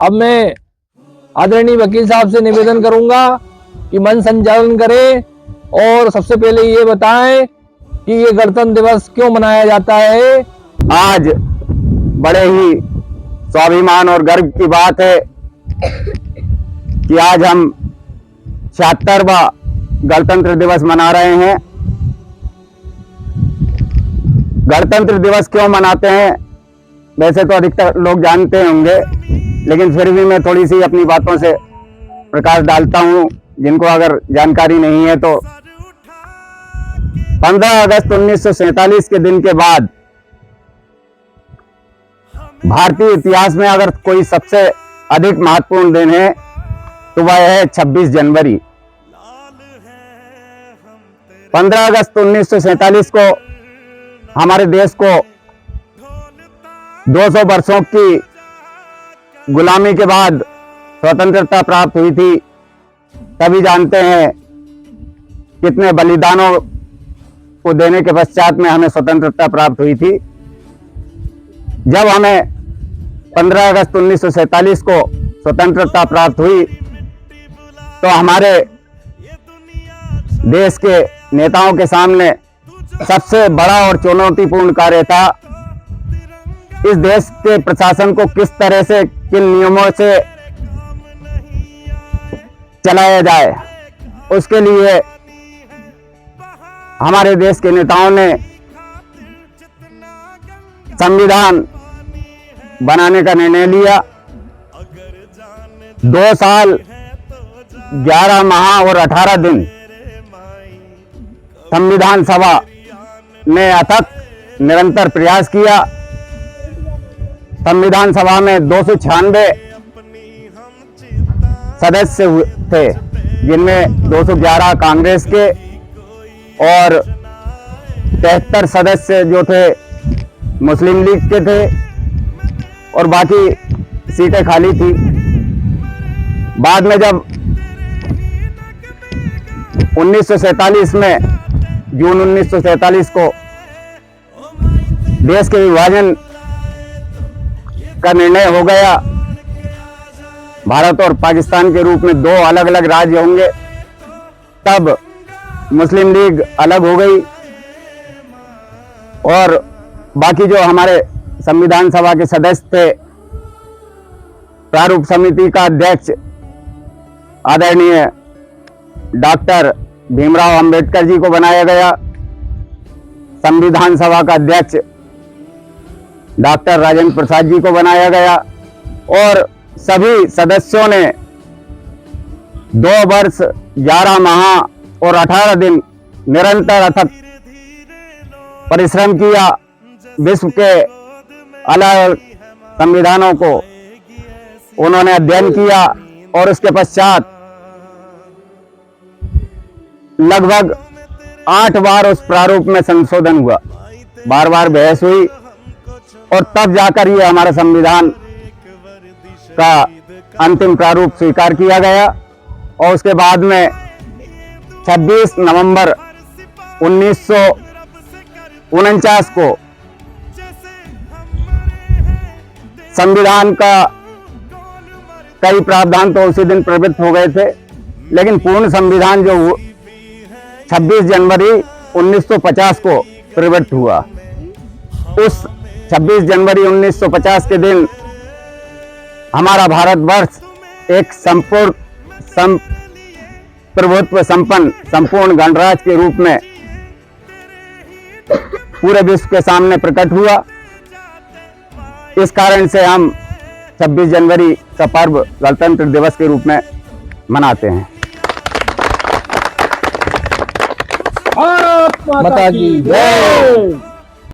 अब मैं आदरणीय वकील साहब से निवेदन करूंगा कि मंच संचालन करें और सबसे पहले ये बताएं कि ये गणतंत्र दिवस क्यों मनाया जाता है। आज बड़े ही स्वाभिमान और गर्व की बात है कि आज हम 76वां गणतंत्र दिवस मना रहे हैं। गणतंत्र दिवस क्यों मनाते हैं वैसे तो अधिकतर लोग जानते होंगे, लेकिन फिर भी मैं थोड़ी सी अपनी बातों से प्रकाश डालता हूं जिनको अगर जानकारी नहीं है तो 15 अगस्त 1947 के दिन के बाद भारतीय इतिहास में अगर कोई सबसे अधिक महत्वपूर्ण दिन है तो वह है 26 जनवरी। 15 अगस्त 1947 को हमारे देश को 200 वर्षों की गुलामी के बाद स्वतंत्रता प्राप्त हुई थी। तभी जानते हैं कितने बलिदानों को देने के पश्चात में हमें स्वतंत्रता प्राप्त हुई थी। जब हमें 15 अगस्त 1947 को स्वतंत्रता प्राप्त हुई तो हमारे देश के नेताओं के सामने सबसे बड़ा और चुनौतीपूर्ण कार्य था इस देश के प्रशासन को किस तरह से, किन नियमों से चलाया जाए। उसके लिए हमारे देश के नेताओं ने संविधान बनाने का निर्णय लिया। 2 साल 11 माह और 18 दिन संविधान सभा ने अथक निरंतर प्रयास किया। संविधान सभा में 296 सदस्य थे, जिनमें 211 कांग्रेस के और 73 सदस्य जो थे मुस्लिम लीग के थे और बाकी सीटें खाली थी। बाद में जब 1947 में जून 1947 को देश के विभाजन का निर्णय हो गया, भारत और पाकिस्तान के रूप में 2 अलग अलग राज्य होंगे, तब मुस्लिम लीग अलग हो गई और बाकी जो हमारे संविधान सभा के सदस्य थे, प्रारूप समिति का अध्यक्ष आदरणीय डॉक्टर भीमराव अंबेडकर जी को बनाया गया, संविधान सभा का अध्यक्ष डॉक्टर राजेंद्र प्रसाद जी को बनाया गया और सभी सदस्यों ने 2 वर्ष 11 माह और 18 दिन निरंतर अथक परिश्रम किया। विश्व के अलग संविधानों को उन्होंने अध्ययन किया और उसके पश्चात लगभग 8 बार उस प्रारूप में संशोधन हुआ, बार बार बहस हुई और तब जाकर ये हमारा संविधान का अंतिम प्रारूप स्वीकार किया गया। और उसके बाद में 26 नवंबर 1949 को संविधान का कई प्रावधान तो उसी दिन प्रवृत्त हो गए थे, लेकिन पूर्ण संविधान जो 26 जनवरी 1950 को प्रवृत्त हुआ। उस 26 जनवरी 1950 के दिन हमारा भारतवर्ष एक संपूर्ण प्रभुत्व संपन्न संपूर्ण गणराज्य के रूप में पूरे विश्व के सामने प्रकट हुआ। इस कारण से हम 26 जनवरी का पर्व गणतंत्र दिवस के रूप में मनाते हैं। भारत माता की जय।